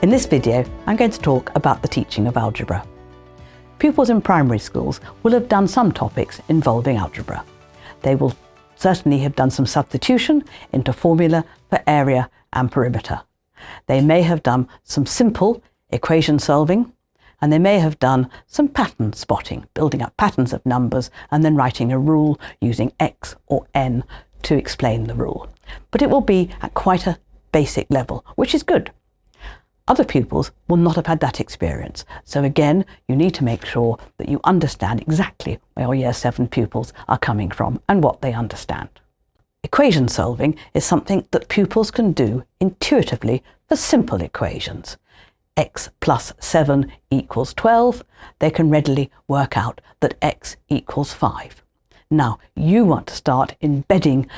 In this video, I'm going to talk about the teaching of algebra. Pupils in primary schools will have done some topics involving algebra. They will certainly have done some substitution into formula for area and perimeter. They may have done some simple equation solving, and they may have done some pattern spotting, building up patterns of numbers and then writing a rule using X or N to explain the rule. But it will be at quite a basic level, which is good. Other pupils will not have had that experience. So again, you need to make sure that you understand exactly where your Year 7 pupils are coming from and what they understand. Equation solving is something that pupils can do intuitively for simple equations. X plus 7 equals 12. They can readily work out that X equals 5. Now, you want to start embedding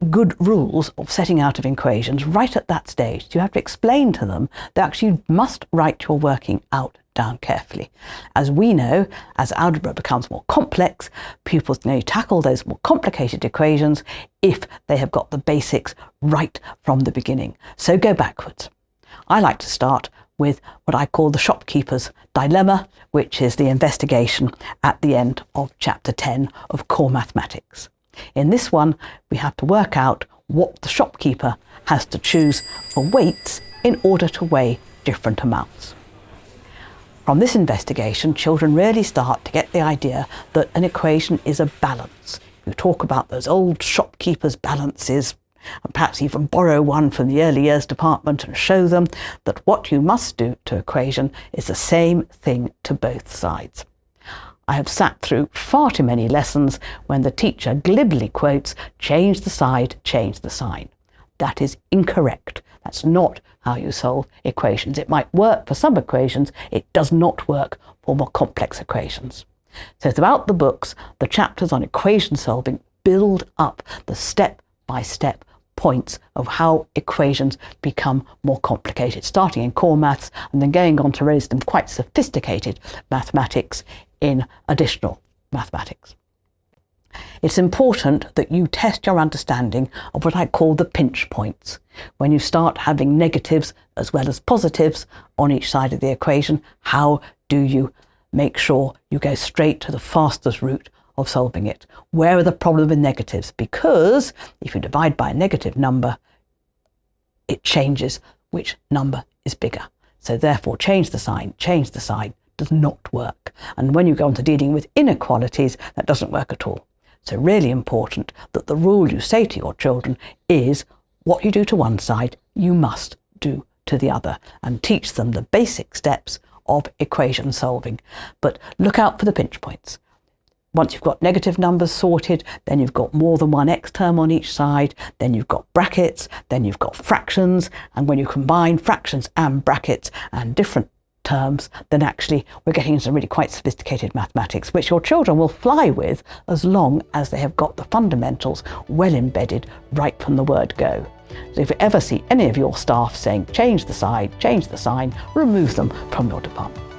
good rules of setting out of equations right at that stage. You have to explain to them that actually you must write your working out down carefully. As we know, as algebra becomes more complex, pupils know tackle those more complicated equations if they have got the basics right from the beginning. So go backwards. I like to start with what I call the shopkeeper's dilemma, which is the investigation at the end of chapter 10 of core mathematics. In this one, we have to work out what the shopkeeper has to choose for weights in order to weigh different amounts. From this investigation, children really start to get the idea that an equation is a balance. You talk about those old shopkeeper's balances, and perhaps even borrow one from the early years department and show them that what you must do to equation is the same thing to both sides. I have sat through far too many lessons when the teacher glibly quotes, "change the side, change the sign." That is incorrect. That's not how you solve equations. It might work for some equations, it does not work for more complex equations. So throughout the books, the chapters on equation solving build up the step-by-step points of how equations become more complicated, starting in core maths and then going on to raise them quite sophisticated mathematics in additional mathematics. It's important that you test your understanding of what I call the pinch points. When you start having negatives as well as positives on each side of the equation, how do you make sure you go straight to the fastest route of solving it? Where are the problem with negatives? Because if you divide by a negative number, it changes which number is bigger. So therefore, change the sign does not work. And when you go on to dealing with inequalities, that doesn't work at all. So really important that the rule you say to your children is what you do to one side, you must do to the other, and teach them the basic steps of equation solving. But look out for the pinch points. Once you've got negative numbers sorted, then you've got more than one x term on each side, then you've got brackets, then you've got fractions, and when you combine fractions and brackets and different terms, then actually we're getting into really quite sophisticated mathematics, which your children will fly with as long as they have got the fundamentals well embedded right from the word go. So if you ever see any of your staff saying change the side, change the sign, remove them from your department.